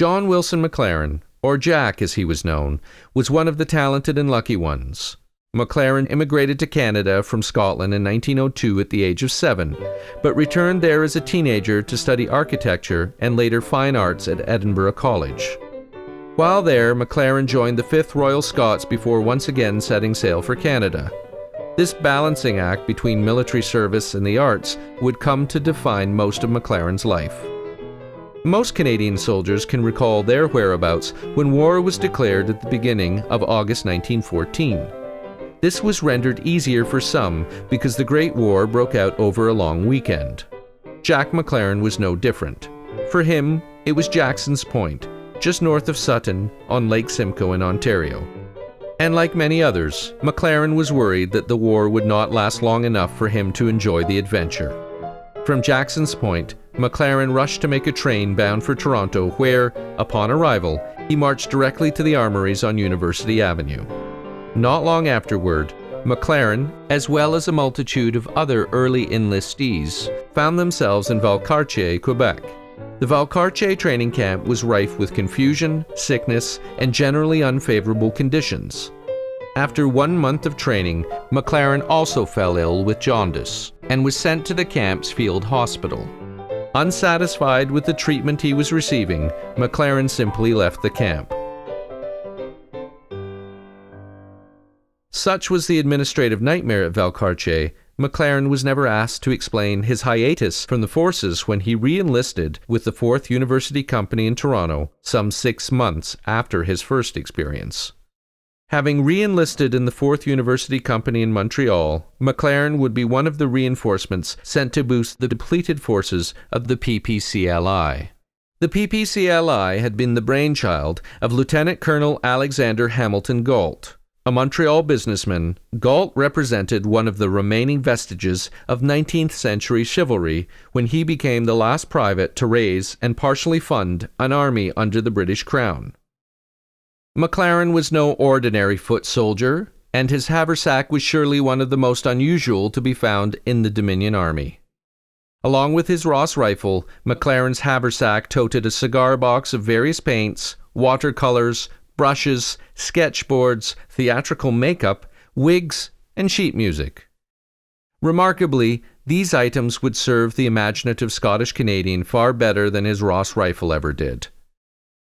John Wilson McLaren, or Jack as he was known, was one of the talented and lucky ones. McLaren immigrated to Canada from Scotland in 1902 at the age of 7, but returned there as a teenager to study architecture and later fine arts at Edinburgh College. While there, McLaren joined the 5th Royal Scots before once again setting sail for Canada. This balancing act between military service and the arts would come to define most of McLaren's life. Most Canadian soldiers can recall their whereabouts when war was declared at the beginning of August 1914. This was rendered easier for some because the Great War broke out over a long weekend. Jack McLaren was no different. For him, it was Jackson's Point, just north of Sutton on Lake Simcoe in Ontario. And like many others, McLaren was worried that the war would not last long enough for him to enjoy the adventure. From Jackson's Point, McLaren rushed to make a train bound for Toronto where, upon arrival, he marched directly to the armories on University Avenue. Not long afterward, McLaren, as well as a multitude of other early enlistees, found themselves in Valcartier, Quebec. The Valcartier training camp was rife with confusion, sickness, and generally unfavorable conditions. After 1 month of training, McLaren also fell ill with jaundice and was sent to the camp's field hospital. Unsatisfied with the treatment he was receiving, McLaren simply left the camp. Such was the administrative nightmare at Valcartier, McLaren was never asked to explain his hiatus from the forces when he re-enlisted with the 4th University Company in Toronto some 6 months after his first experience. Having re-enlisted in the 4th University Company in Montreal, McLaren would be one of the reinforcements sent to boost the depleted forces of the PPCLI. The PPCLI had been the brainchild of Lieutenant Colonel Alexander Hamilton Galt. A Montreal businessman, Galt represented one of the remaining vestiges of 19th century chivalry when he became the last private to raise and partially fund an army under the British Crown. McLaren was no ordinary foot soldier, and his haversack was surely one of the most unusual to be found in the Dominion Army. Along with his Ross rifle, McLaren's haversack toted a cigar box of various paints, watercolors, brushes, sketchboards, theatrical makeup, wigs, and sheet music. Remarkably, these items would serve the imaginative Scottish Canadian far better than his Ross rifle ever did.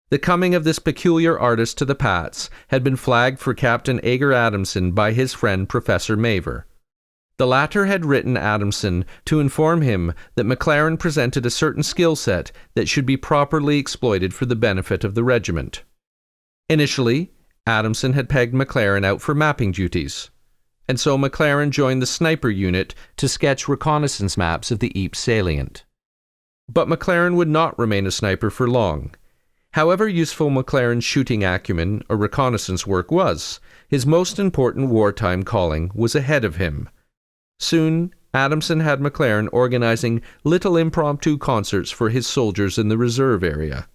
The coming of this peculiar artist to the Pats had been flagged for Captain Agar Adamson by his friend Professor Maver. The latter had written Adamson to inform him that McLaren presented a certain skill set that should be properly exploited for the benefit of the regiment. Initially, Adamson had pegged McLaren out for mapping duties, and so McLaren joined the sniper unit to sketch reconnaissance maps of the Ypres salient. But McLaren would not remain a sniper for long. However useful McLaren's shooting acumen or reconnaissance work was, his most important wartime calling was ahead of him. Soon, Adamson had McLaren organizing little impromptu concerts for his soldiers in the reserve area.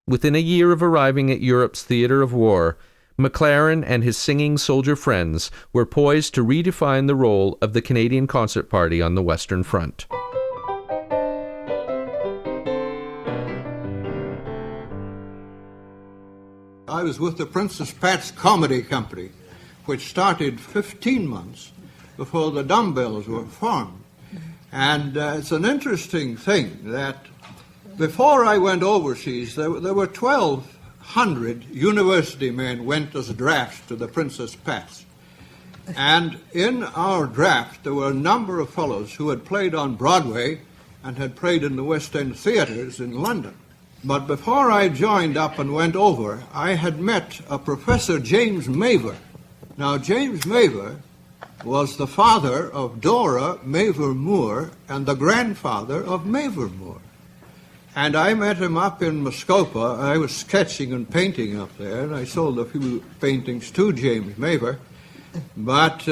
Within a year of arriving at Europe's theater of war, McLaren and his singing soldier friends were poised to redefine the role of the Canadian Concert Party on the Western Front. I was with the Princess Pat's Comedy Company, which started 15 months before the Dumbbells were formed. And it's an interesting thing that before I went overseas, there were 1,200 university men went as drafts to the Princess Pat's. And in our draft, there were a number of fellows who had played on Broadway and had played in the West End theaters in London. But before I joined up and went over, I had met a Professor James Maver. Now, James Maver was the father of Dora Maver Moore and the grandfather of Maver Moore. And I met him up in Muskoka. I was sketching and painting up there, and I sold a few paintings to James Maver. But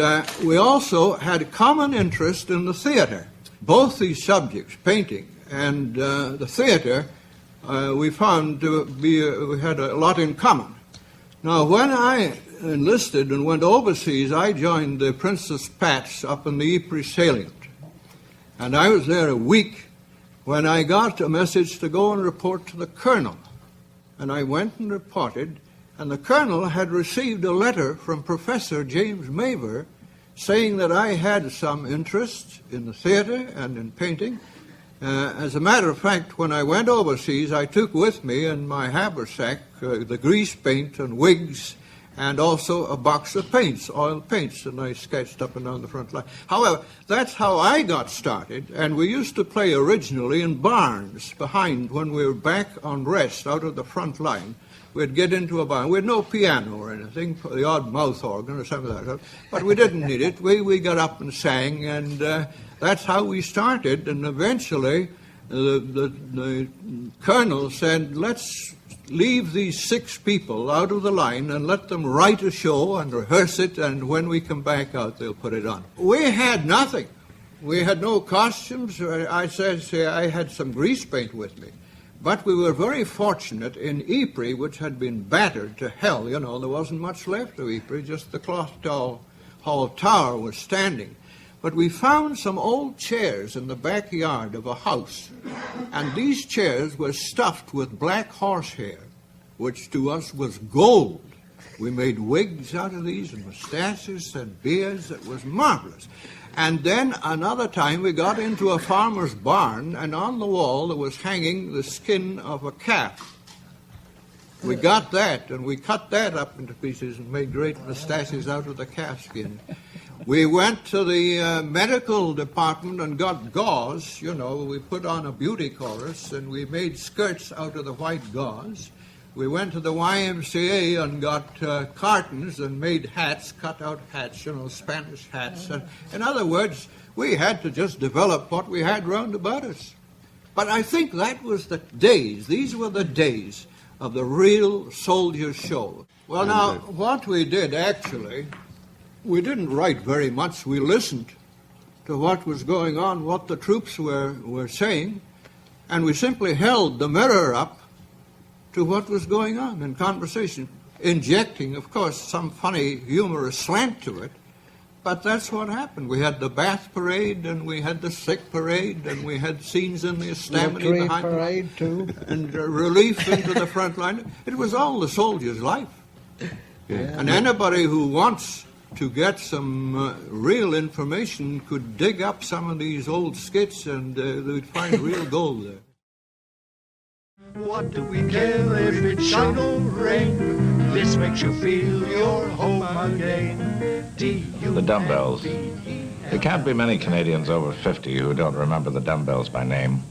we also had a common interest in the theater. Both these subjects, painting and the theater, we found to be, we had a lot in common. Now, when I enlisted and went overseas, I joined the Princess Pat's up in the Ypres salient. And I was there a week when I got a message to go and report to the colonel. and I went and reported, and the colonel had received a letter from Professor James Maver saying that I had some interest in the theater and in painting. As a matter of fact, when I went overseas, I took with me in my haversack the grease paint and wigs, and also a box of paints, oil paints, and I sketched up and down the front line. However, that's how I got started, and we used to play originally in barns behind when we were back on rest out of the front line. We'd get into a barn. We had no piano or anything, the odd mouth organ or something like that, but we didn't need it. We got up and sang, and that's how we started, and eventually the colonel said, let's leave these 6 people out of the line and let them write a show and rehearse it, and when we come back out, they'll put it on. We had nothing. We had no costumes. I had some grease paint with me. But we were very fortunate in Ypres, which had been battered to hell. You know, there wasn't much left of Ypres, just the Cloth Hall Tower was standing. But we found some old chairs in the backyard of a house, and these chairs were stuffed with black horsehair, which to us was gold. We made wigs out of these and mustaches and beards. It was marvelous. And then another time we got into a farmer's barn, and on the wall there was hanging the skin of a calf. We got that, and we cut that up into pieces and made great mustaches out of the calf skin. We went to the medical department and got gauze. You know, we put on a beauty chorus, and we made skirts out of the white gauze. We went to the YMCA and got cartons and made hats, cut-out hats, you know, Spanish hats. And in other words, we had to just develop what we had round about us. But I think that was the days. These were the days of the real soldiers' show. Well, now, what we did, actually, we didn't write very much. We listened to what was going on, what the troops were saying, and we simply held the mirror up to what was going on in conversation, injecting, of course, some funny, humorous slant to it. But that's what happened. We had the bath parade, and we had the sick parade, and we had scenes in the Estaminy behind parade too, and relief into the front line. It was all the soldier's life. Yeah. And anybody who wants to get some real information could dig up some of these old skits, and they'd find real gold there. What do we care if it shine or rain? This makes you feel you're home again. The Dumbbells. There can't be many Canadians over 50 who don't remember the Dumbbells by name.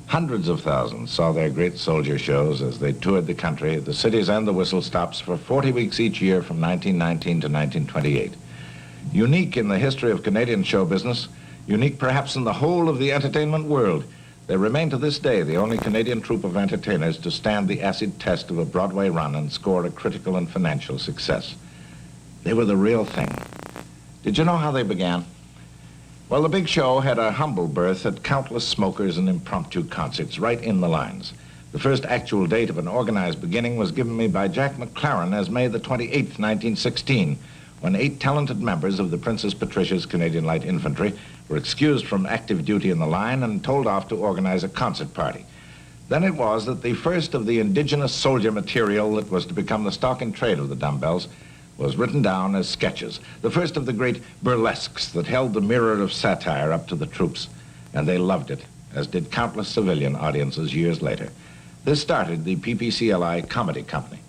Hundreds of thousands saw their great soldier shows as they toured the country, the cities and the whistle stops for 40 weeks each year from 1919 to 1928. Unique in the history of Canadian show business, unique perhaps in the whole of the entertainment world, they remain to this day the only Canadian troupe of entertainers to stand the acid test of a Broadway run and score a critical and financial success. They were the real thing. Did you know how they began? Well, the big show had a humble birth at countless smokers and impromptu concerts right in the lines. The first actual date of an organized beginning was given me by Jack McLaren as May the 28th, 1916, when 8 talented members of the Princess Patricia's Canadian Light Infantry were excused from active duty in the line and told off to organize a concert party. Then it was that the first of the indigenous soldier material that was to become the stock in trade of the Dumbbells was written down as sketches, the first of the great burlesques that held the mirror of satire up to the troops, and they loved it, as did countless civilian audiences years later. This started the PPCLI Comedy Company.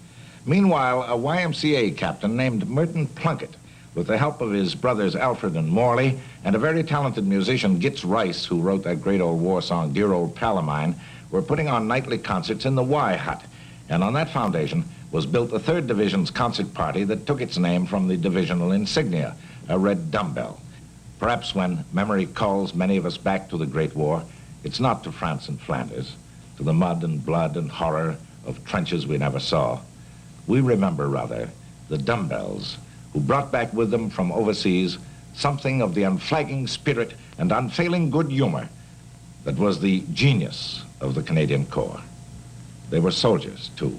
Meanwhile, a YMCA captain named Merton Plunkett, with the help of his brothers Alfred and Morley, and a very talented musician, Gitz Rice, who wrote that great old war song, Dear Old Pal of Mine, were putting on nightly concerts in the Y Hut. And on that foundation was built the 3rd Division's concert party that took its name from the divisional insignia, a red dumbbell. Perhaps when memory calls many of us back to the Great War, it's not to France and Flanders, to the mud and blood and horror of trenches we never saw. We remember, rather, the Dumbbells, who brought back with them from overseas something of the unflagging spirit and unfailing good humor that was the genius of the Canadian Corps. They were soldiers, too.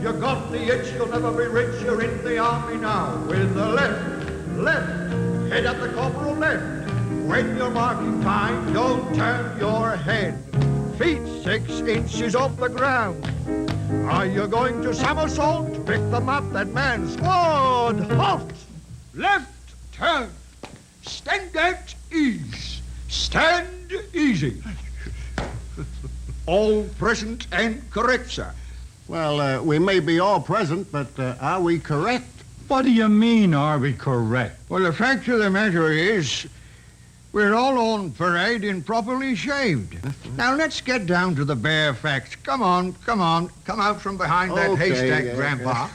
You got the itch, you'll never be rich. You're in the army now. With the left, head at the corporal left. When you're marking time, don't turn your head. Feet 6 inches off the ground. Are you going to somersault? Pick them up, that man. Squad, halt! Left, turn. Stand at ease. Stand easy. All present and correct, sir. Well, we may be all present, but are we correct? What do you mean, are we correct? Well, the fact of the matter is, we're all on parade and properly shaved. Now, let's get down to the bare facts. Come on. Come out from behind that haystack, Grandpa.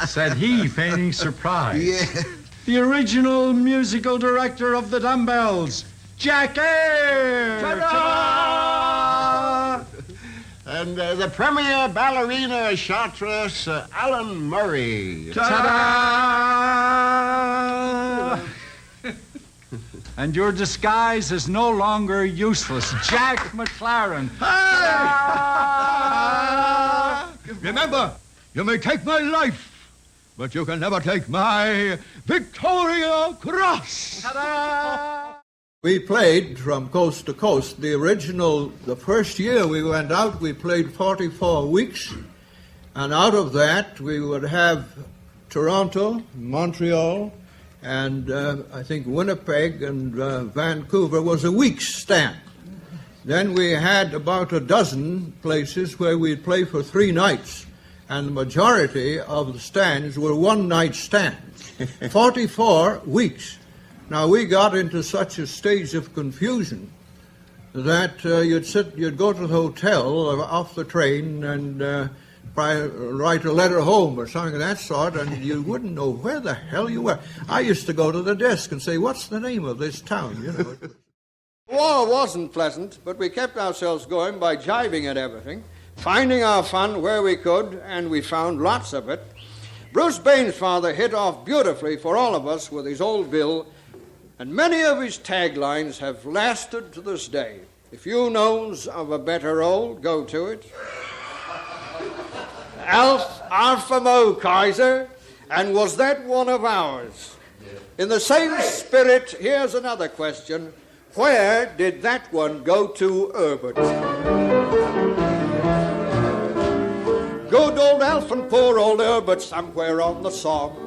Said he, feigning surprise. Yeah. The original musical director of the Dumbbells, Jack Ayre! Ta-da! And the premier ballerina chartreuse, Alan Murray. Ta-da! And your disguise is no longer useless, Jack McLaren. Remember, you may take my life, but you can never take my Victoria Cross. Ta-da! We played from coast to coast. The first year we went out, we played 44 weeks. And out of that, we would have Toronto, Montreal, and I think Winnipeg and Vancouver was a week's stand. Then we had about a dozen places where we'd play for 3 nights, and the majority of the stands were one-night stands. 44 weeks. Now, we got into such a stage of confusion that you'd go to the hotel or off the train and write a letter home or something of that sort, and you wouldn't know where the hell you were. I used to go to the desk and say, "What's the name of this town?" You know. War wasn't pleasant, but we kept ourselves going by jiving at everything, finding our fun where we could, and we found lots of it. Bruce Bain's father hit off beautifully for all of us with his old bill, and many of his taglines have lasted to this day. If you knows of a better old, go to it. Alpha Mo Kaiser, and was that one of ours? In the same spirit, here's another question. Where did that one go to, Herbert? Good old Alf and poor old Herbert somewhere on the Somme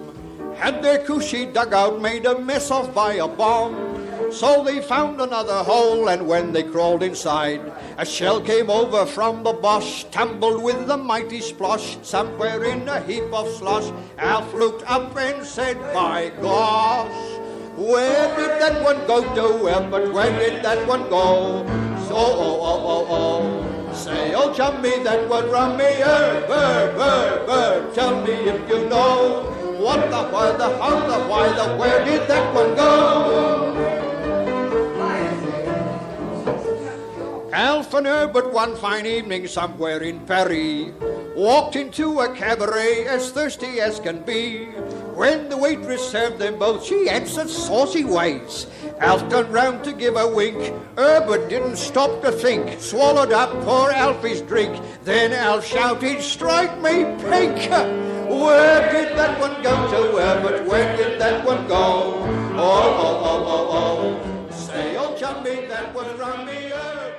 had their cushy dugout made a mess of by a bomb. So they found another hole, and when they crawled inside, a shell came over from the Boche, tumbled with a mighty splosh. Somewhere in a heap of slush, Alf looked up and said, "My gosh, where did that one go to, Herbert? Where did that one go?" So, say, "Oh, chummy, that one rummy, Herbert, tell me if you know what the, why the, how the, why the, where did that one go?" Alf and Herbert one fine evening somewhere in Paris walked into a cabaret as thirsty as can be. When the waitress served them both, she answered saucy ways. Alf turned round to give a wink. Herbert didn't stop to think, swallowed up poor Alfie's drink. Then Alf shouted, "Strike me pink! Where did that one go to, Herbert? Where did that one go? Oh. Say, oh, chummy, that was rummy, Herbert,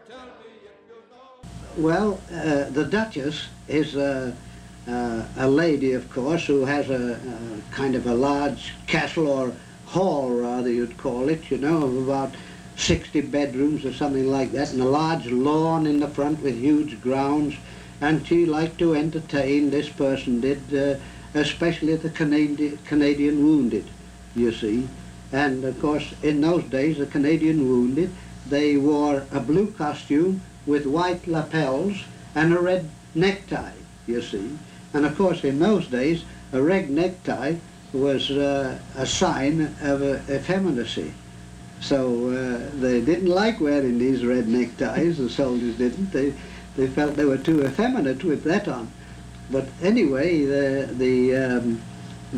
tell me if you know." Well, the Duchess is a lady, of course, who has a kind of a large castle, or hall rather you'd call it, you know, of about 60 bedrooms or something like that, and a large lawn in the front with huge grounds. And she liked to entertain, this person did, especially the Canadian wounded, you see. And of course, in those days, the Canadian wounded, they wore a blue costume with white lapels and a red necktie, you see. And of course, in those days, a red necktie was a sign of effeminacy. So they didn't like wearing these red neckties, the soldiers didn't. They felt they were too effeminate with that on. But anyway, the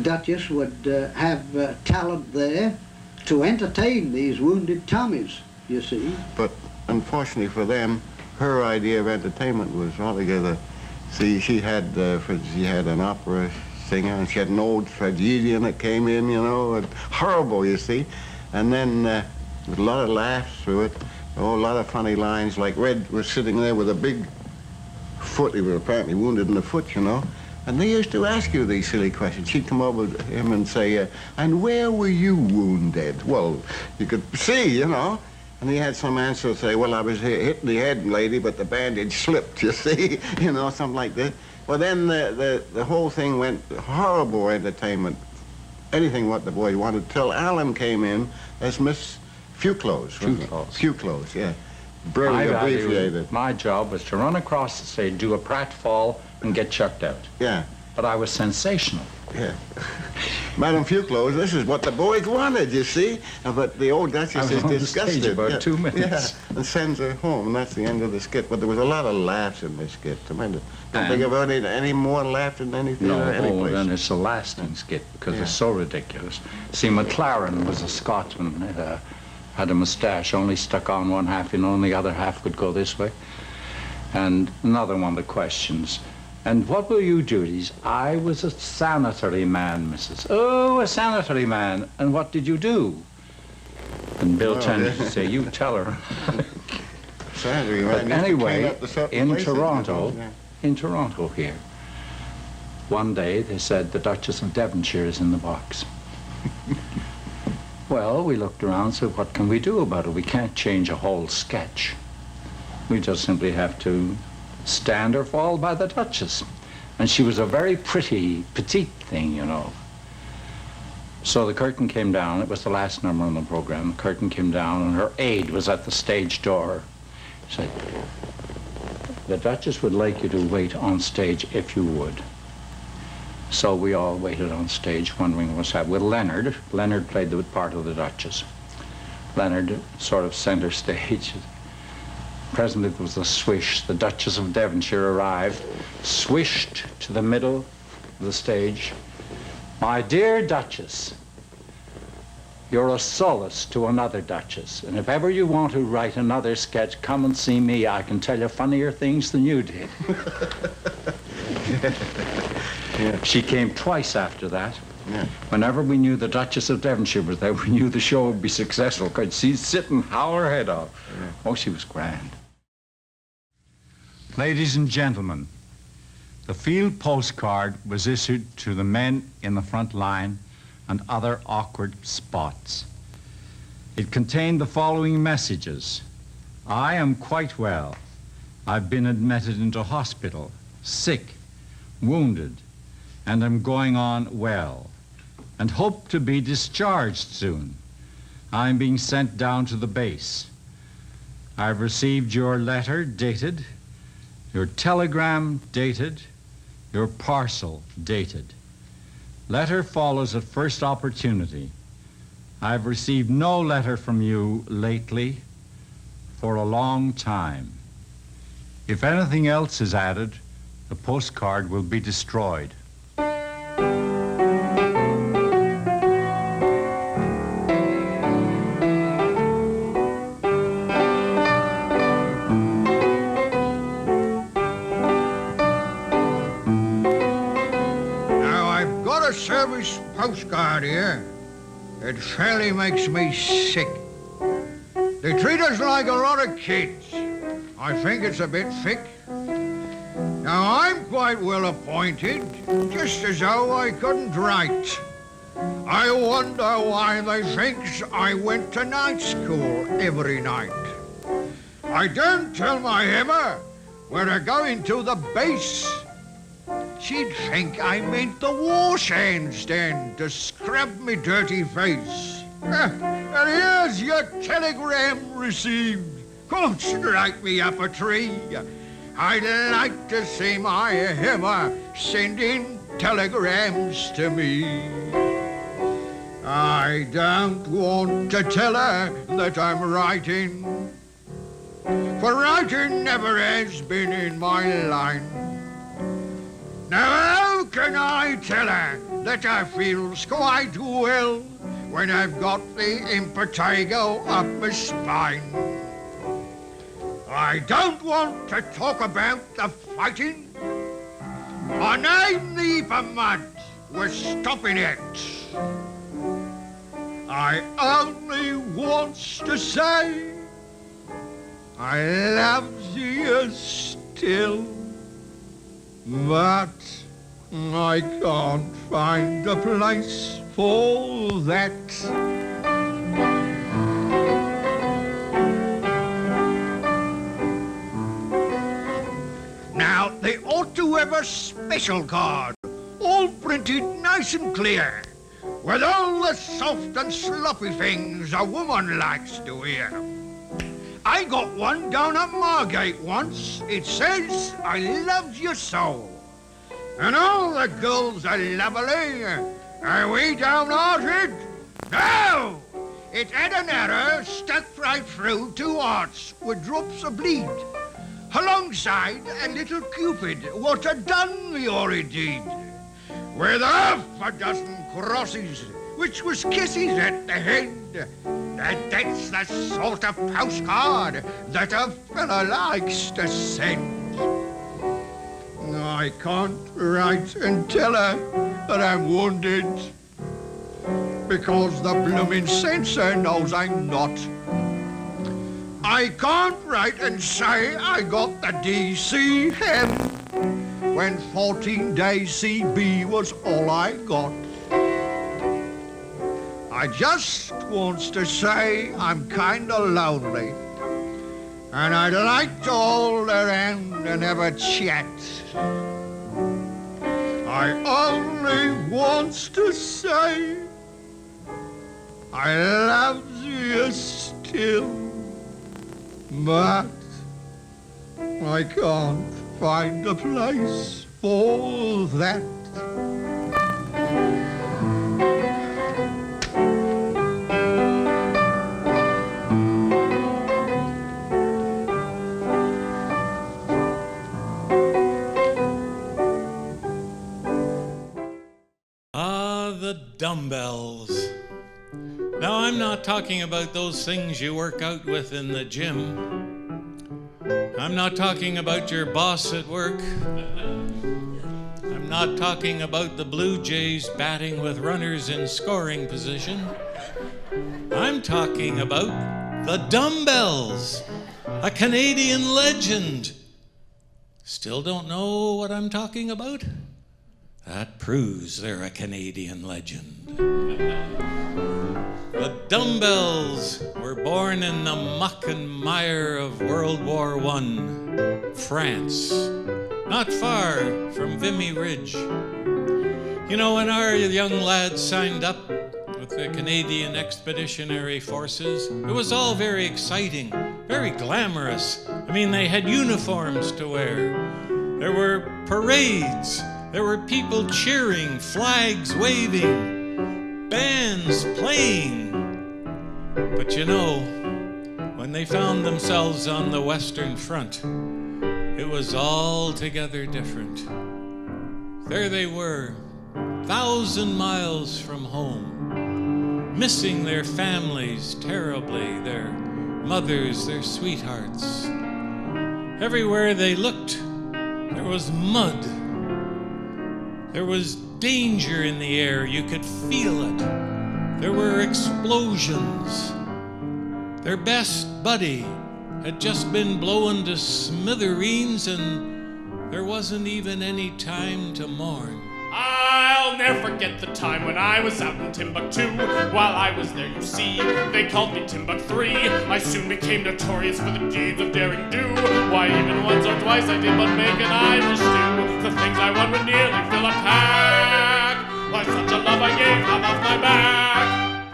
Duchess would have talent there to entertain these wounded Tommies, you see. But unfortunately for them, her idea of entertainment was altogether See, she had an opera singer, and she had an old tragedian that came in, you know, and horrible, you see. And then with a lot of laughs through it, a lot of funny lines, like Red was sitting there with a big foot. He was apparently wounded in the foot, you know. And they used to ask you these silly questions. She'd come over to him and say, and where were you wounded? Well, you could see, you know. And he had some answer to say, well, I was hit in the head, lady, but the bandage slipped, you see, you know, something like that. Well, then the whole thing went horrible entertainment, anything what the boy wanted, till Alan came in as Miss Fewclothes. Fewclothes, yeah. Very abbreviated. My job was to run across the stage, do a pratfall, and get chucked out. Yeah. But I was sensational. Yeah. Madam Fewclothes, this is what the boys wanted, you see. But the old Duchess is disgusted. About 2 minutes. Yeah, and sends her home, and that's the end of the skit. But there was a lot of laughs in this skit, tremendous. Don't think of any more laughs in anything or any place. And it's a lasting skit because it's so ridiculous. See, McLaren was a Scotsman, had a moustache, only stuck on one half, you know, and the other half could go this way. And another one of the questions. And what were you duties? I was a sanitary man, Mrs. Oh, a sanitary man. And what did you do? And Bill tended to say, you tell her. Sanitary man. But anyway, in Toronto here, one day they said the Duchess of Devonshire is in the box. Well, we looked around and said, what can we do about it? We can't change a whole sketch. We just simply have to stand or fall by the Duchess. And she was a very pretty, petite thing, you know. So the curtain came down. It was the last number on the program. The curtain came down, and her aide was at the stage door. She said, the Duchess would like you to wait on stage if you would. So we all waited on stage, wondering what was happening. With Leonard. Leonard played the part of the Duchess. Leonard, sort of center stage. Presently there was a swish. The Duchess of Devonshire arrived, swished to the middle of the stage. My dear Duchess, you're a solace to another Duchess, and if ever you want to write another sketch, come and see me. I can tell you funnier things than you did. Yeah. She came twice after that. Yeah. Whenever we knew the Duchess of Devonshire was there, we knew the show would be successful, because she'd sit and howl her head off. Yeah. Oh, she was grand. Ladies and gentlemen, the Field Postcard was issued to the men in the front line and other awkward spots. It contained the following messages. I am quite well. I've been admitted into hospital, sick, wounded, and am going on well, and hope to be discharged soon. I'm being sent down to the base. I've received your letter dated, your telegram dated, your parcel dated. Letter follows at first opportunity. I've received no letter from you lately for a long time. If anything else is added, the postcard will be destroyed. Service postcard here. It fairly makes me sick. They treat us like a lot of kids. I think it's a bit thick. Now, I'm quite well appointed, just as though I couldn't write. I wonder why they thinks I went to night school every night. I don't tell my Emma we're going to the base. She'd think I meant the wash-hands then to scrub me dirty face. And here's your telegram received. Come strike me up a tree. I'd like to see my Emma sending telegrams to me. I don't want to tell her that I'm writing, for writing never has been in my line. Now, how can I tell her that I feels quite well when I've got the impetigo up my spine? I don't want to talk about the fighting, and I'm neither mad with stopping it. I only wants to say I love you still, but I can't find a place for that. Now, they ought to have a special card, all printed nice and clear, with all the soft and sloppy things a woman likes to hear. I got one down at Margate once. It says, I love you so. And all the girls are lovely. Are we downhearted? No! It had an arrow stuck right through two hearts with drops of bleed. Alongside a little Cupid, what a done the horrid deed. With half a dozen crosses, which was kisses at the head. That's the sort of postcard that a fella likes to send. I can't write and tell her that I'm wounded, because the bloomin' censor knows I'm not. I can't write and say I got the DCM when 14 days CB was all I got. I just wants to say I'm kinda lonely, and I'd like to hold her hand and have a chat. I only wants to say I love you still, but I can't find a place for that. The dumbbells. Now, I'm not talking about those things you work out with in the gym. I'm not talking about your boss at work. I'm not talking about the Blue Jays batting with runners in scoring position. I'm talking about the Dumbbells, a Canadian legend. Still don't know what I'm talking about? That proves they're a Canadian legend. The Dumbbells were born in the muck and mire of World War I, France, not far from Vimy Ridge. You know, when our young lads signed up with the Canadian Expeditionary Forces, it was all very exciting, very glamorous. I mean, they had uniforms to wear. There were parades. There were people cheering, flags waving, bands playing. But you know, when they found themselves on the Western Front, it was altogether different. There they were, 1,000 miles from home, missing their families terribly, their mothers, their sweethearts. Everywhere they looked, there was mud. There was danger in the air. You could feel it. There were explosions. Their best buddy had just been blown to smithereens, and there wasn't even any time to mourn. I'll never forget the time when I was out in Timbuktu. While I was there, you see, they called me Timbuktu. I soon became notorious for the deeds of daring do. Why, even once or twice I did but make an Irish stew. The things I won would nearly fill a pack. Why, such a love I gave half off my back.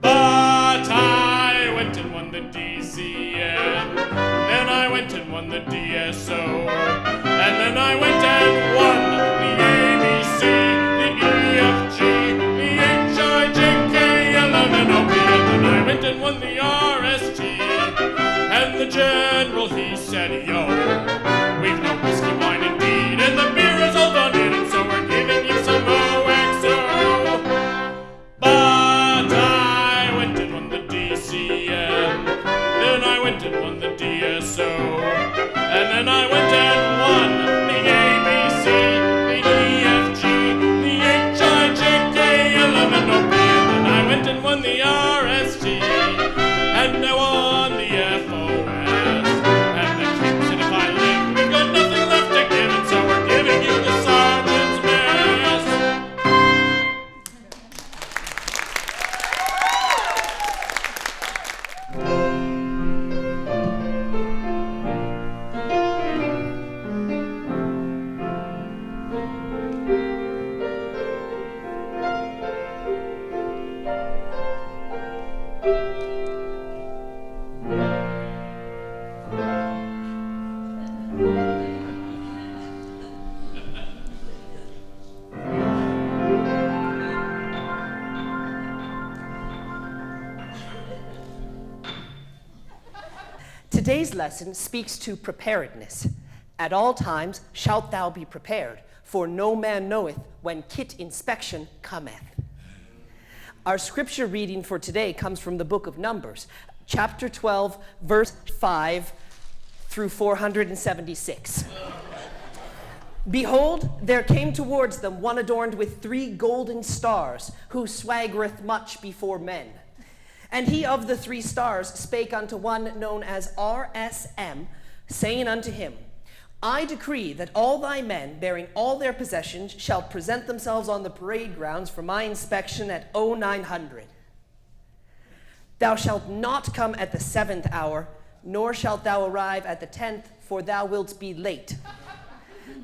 But I went and won the DCM. Then I went and won the DSO. And then I went and won the ABC, the EFG, the HIJKLMNOP, and then I went and won the RST. And the general, he said, yo, we've no whiskey, wine, indeed, and the beer is all done in, and so we're giving you some OXO. Today's lesson speaks to preparedness. At all times shalt thou be prepared, for no man knoweth when kit inspection cometh. Our scripture reading for today comes from the book of Numbers, chapter 12, verse 5 through 476. Behold, there came towards them one adorned with 3 golden stars, who swaggereth much before men. And he of the 3 stars spake unto one known as RSM, saying unto him, I decree that all thy men, bearing all their possessions, shall present themselves on the parade grounds for my inspection at 0900. Thou shalt not come at the 7th hour, nor shalt thou arrive at the 10th, for thou wilt be late.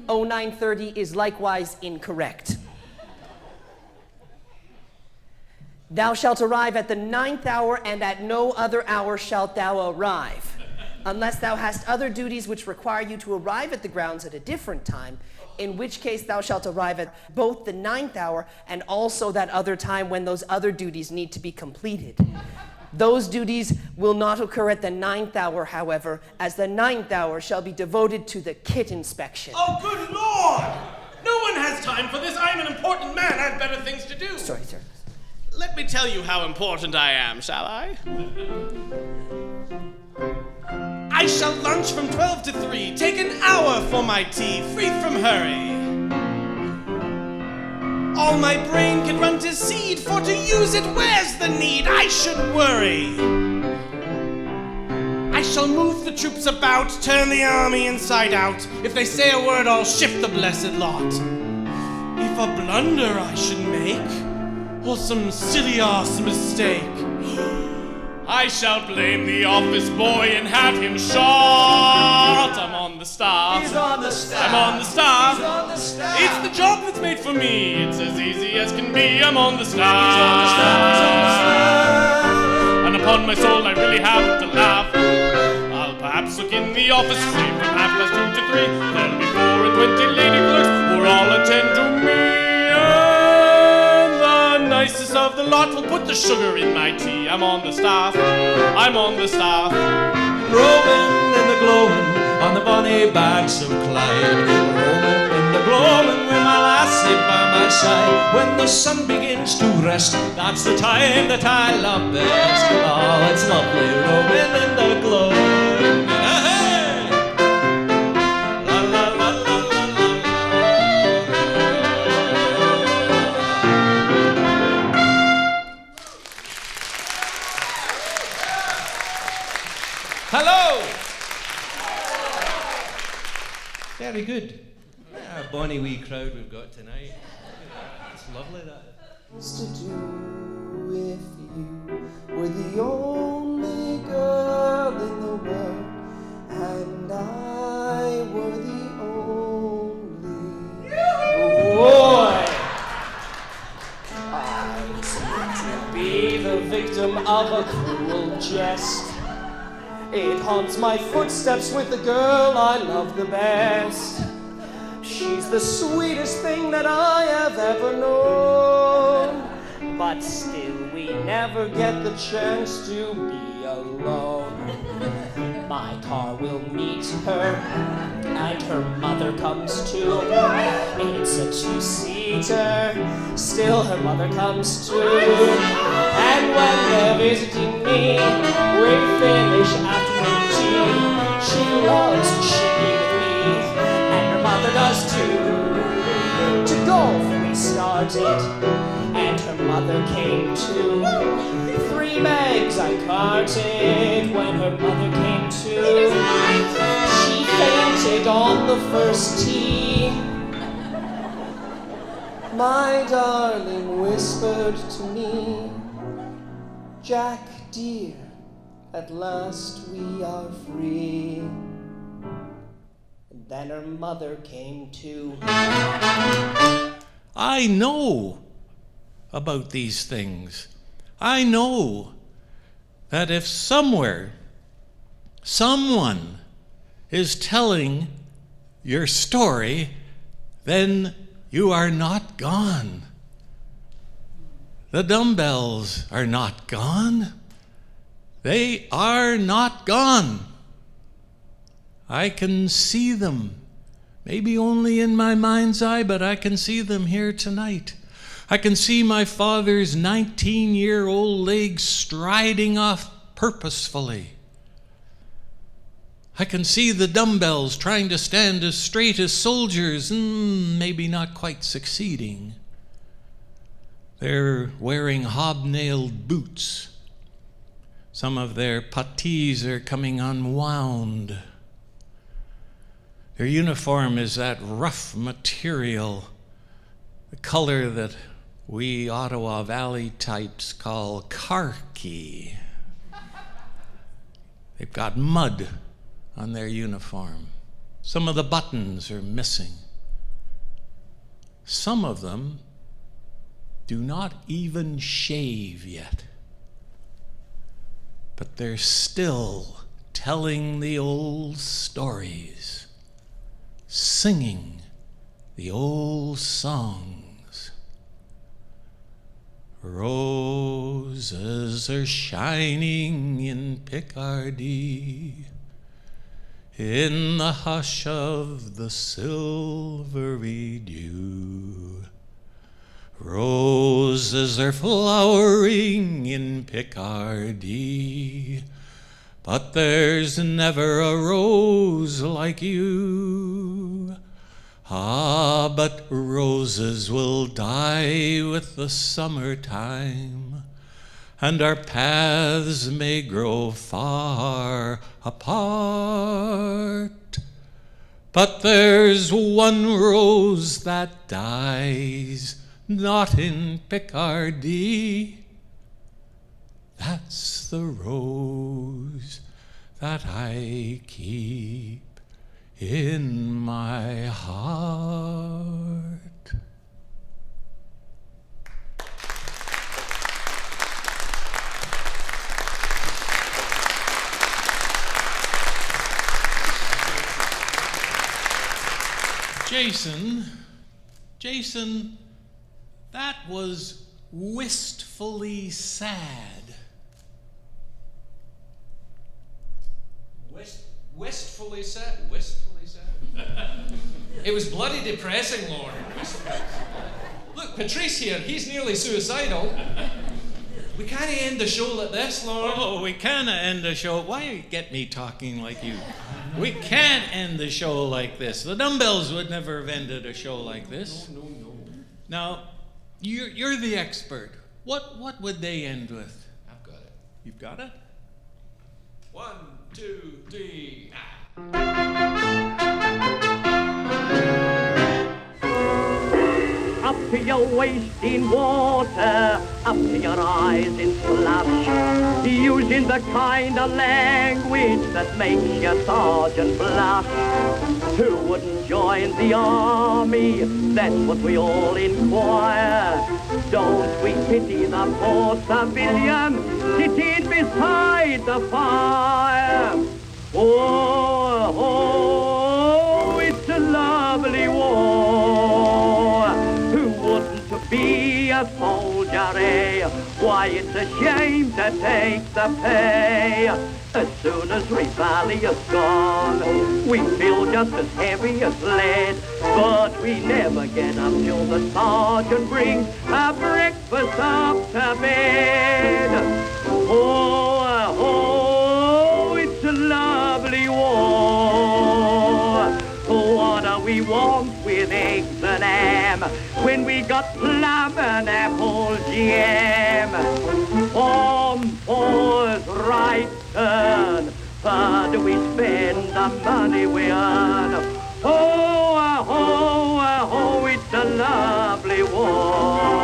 0930 is likewise incorrect. Thou shalt arrive at the 9th hour, and at no other hour shalt thou arrive, unless thou hast other duties which require you to arrive at the grounds at a different time, in which case thou shalt arrive at both the 9th hour and also that other time when those other duties need to be completed. Those duties will not occur at the 9th hour, however, as the 9th hour shall be devoted to the kit inspection. Oh, good Lord! No one has time for this. I'm an important man. I have better things to do. Sorry, sir. Let me tell you how important I am, shall I? I shall lunch from 12 to 3, take an hour for my tea, free from hurry. All my brain can run to seed, for to use it where's the need? I should worry. I shall move the troops about, turn the army inside out. If they say a word, I'll shift the blessed lot. If a blunder I should make, or some silly-ass mistake, I shall blame the office boy and have him shot. I'm on the staff. He's on the staff. I'm on the staff. He's on the staff. It's the job that's made for me. It's as easy as can be. I'm on the staff. He's on the staff. He's on the staff. And upon my soul, I really have to laugh. I'll perhaps look in the office, say from 2:30 to 3. There'll be 4 and 20 lady clerks who'll all attend to me. Nicest of the lot will put the sugar in my tea. I'm on the staff. I'm on the staff. Roaming in the gloaming on the bonny banks of Clyde. Roaming in the gloaming with my lassie by my side. When the sun begins to rest, that's the time that I love best. Oh, it's lovely roaming in the gloaming. Hey! La la la la la la. Hello! Very good. A bonny wee crowd we've got tonight. It's lovely, that. To do if you were the only girl in the world, and I were the only boy. I'd to be the victim of a cruel jest. It haunts my footsteps with the girl I love the best. She's the sweetest thing that I have ever known, but still we never get the chance to be alone. My car will meet her, and her mother comes too. It's a 2-seater, still her mother comes too. And when they're visiting me, we finish afternoon tea. She loves to chimney with me, and her mother does too. To golf we started, and her mother came too. 3 bags I carted when her mother came too. She fainted on the first tee. My darling whispered to me, Jack dear, at last we are free. And then her mother came too. I know about these things. I know that if somewhere someone is telling your story, then you are not gone. The Dumbbells are not gone. They are not gone. I can see them, maybe only in my mind's eye, but I can see them here tonight. I can see my father's 19-year-old legs striding off purposefully. I can see the dumbbells trying to stand as straight as soldiers, maybe not quite succeeding. They're wearing hobnailed boots. Some of their puttees are coming unwound. Their uniform is that rough material, the color that we Ottawa Valley types call khaki. They've got mud on their uniform. Some of the buttons are missing. Some of them do not even shave yet. But they're still telling the old stories, singing the old songs. Roses are shining in Picardy, in the hush of the silvery dew. Roses are flowering in Picardy, but there's never a rose like you. Ah, but roses will die with the summertime, and our paths may grow far apart. But there's one rose that dies not in Picardy. That's the rose that I keep in my heart. Jason, that was wistfully sad. Wistfully sad? Wistfully sad? It was bloody depressing, Lord. Look, Patrice here, he's nearly suicidal. We can't end the show like this, Lord. Oh, we can't end the show. Why get me talking like you? We can't end the show like this. The Dumbbells would never have ended a show like this. No. Now, you're the expert. What would they end with? I've got it. You've got it? 1, 2, 3. Up to your waist in water, up to your eyes in slush, using the kind of language that makes your sergeant blush. Who wouldn't join the army? That's what we all inquire. Don't we pity the poor civilian sitting beside the fire? Oh, it's a lovely war. Who wouldn't be a soldier, eh? Why, it's a shame to take the pay. As soon as rebellion's gone, we feel just as heavy as lead. But we never get up till the sergeant brings our breakfast up to bed. Oh, it's a lovely war. What do we want with eggs and ham when we got plum and apple jam? On fours, right turn, how do we spend the money we earn? Oh, it's a lovely war.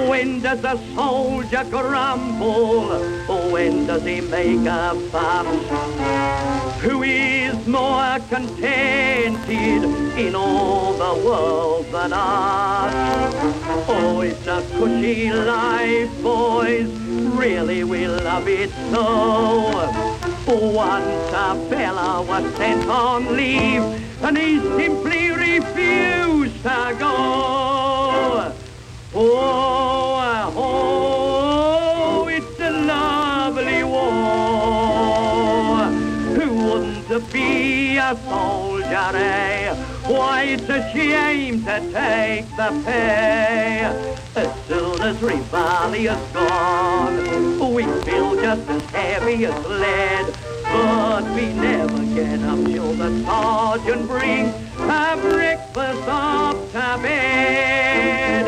When does a soldier grumble? When does he make a fuss? Who is more contented in all the world than us? Oh, it's a cushy life, boys. Really, we love it so. Once a fella was sent on leave, and he simply refused to go. Oh, a soldier, eh? Why, it's a shame to take the pay. As soon as Rivali is gone, we feel just as heavy as lead. But we never get up till the sergeant brings our breakfast up to bed.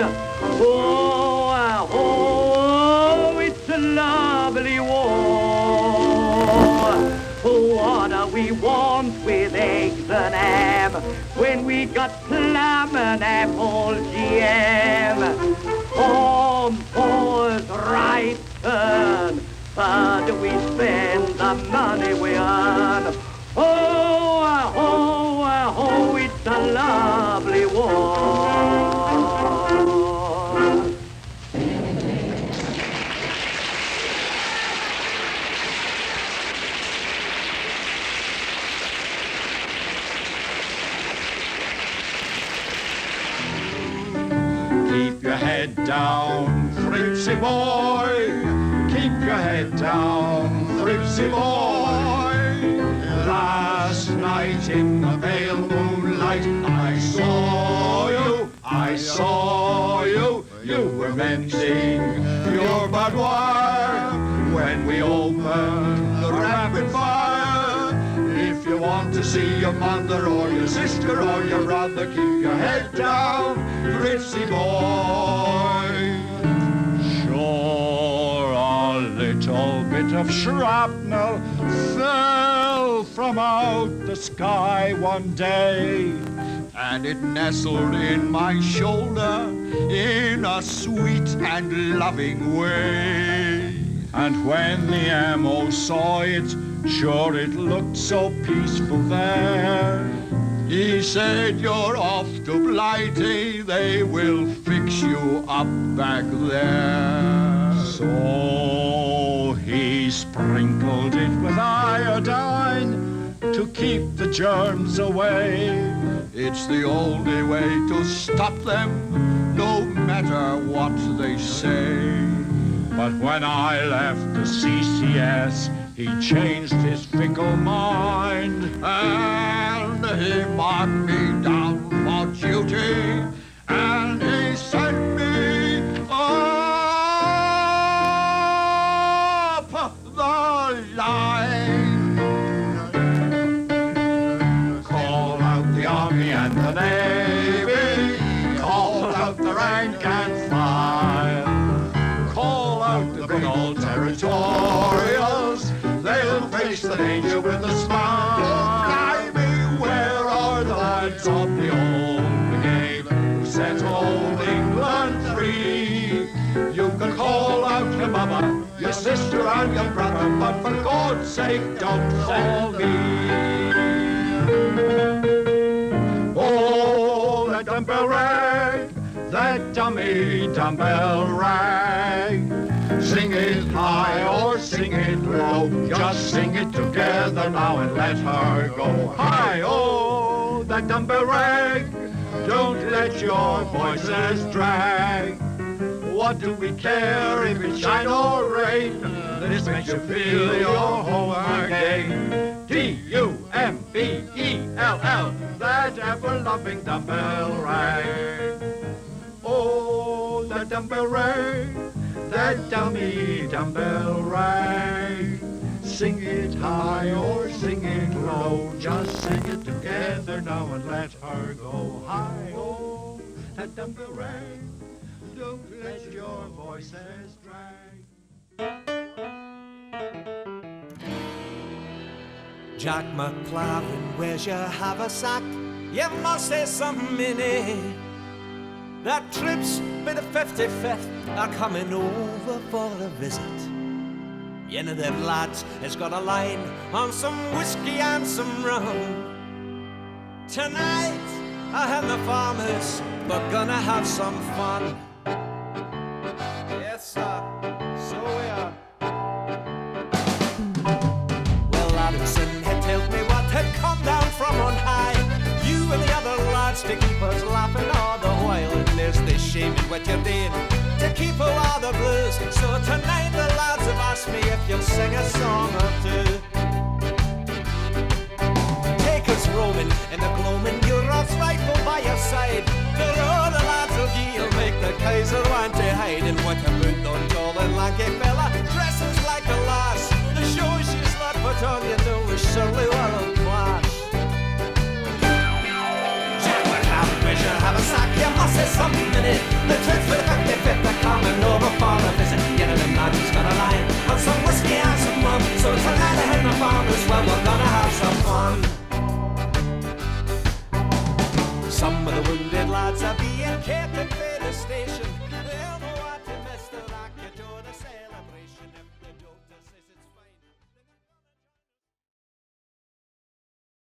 Oh, it's a lovely war. What do we want with eggs and ham when we got plum and apple jam? On boys right turn, but we spend the money we earn. Oh, it's a lovely war. Keep your head down, Fritzy boy. Keep your head down, Fritzy boy. Last night in the pale moonlight, I saw you. You were mending your boudoir when we opened the rapid fire. If you want to see your mother or your sister or your brother, keep your head down, Fritzy boy. Sure, a little bit of shrapnel fell from out the sky one day, and it nestled in my shoulder in a sweet and loving way. And when the ammo saw it, sure it looked so peaceful there. He said, you're off to Blighty, they will fix you up back there. So he sprinkled it with iodine to keep the germs away. It's the only way to stop them, no matter what they say. But when I left the CCS, he changed his fickle mind, and he marked me down for duty, and he sent me up the line. Call out the Army and the Navy, call out the rank and file, call out the good old territorials. They'll face the danger with a smile. Blimey, where are the lads of the old brigade who set old England free? You can call out your mother, your sister and your brother, but for God's sake don't call me. Oh, that dumbbell rag, that dummy dumbbell rag. Sing it high or sing it low, just sing it together now and let her go. Hi, oh, that dumbbell rag, don't let your voices drag. What do we care if it's shine or rain? This makes you feel your home again. D-U-M-B-E-L-L, that ever-loving dumbbell rag. Oh, that dumbbell rag, that dummy dumbbell rag. Sing it high or sing it low, just sing it together now and let her go. Hi, oh, that dumbbell rag, don't let your voices drag. Jack McLaren, where's your haversack? You must have something in it. That troops by the 55th are coming over for a visit. You know them lads has got a line on some whiskey and some rum. Tonight, I have the farmers, but gonna have some fun. Yes, sir, so we are. Well, Adamson had told me what had come down from on high. You and the other lads to keep us laughing all the while. And there's this shame in what you're doing to keep all the blues. So tonight the lads have asked me if you'll sing a song or two. Take us and the gloaming Europe's rifle by your side. The road the lads will gie, you'll make the Kaiser want to hide. And what about Don Joel and lanky fella, dresses like a lass? The show she's not put on, you know, is surely well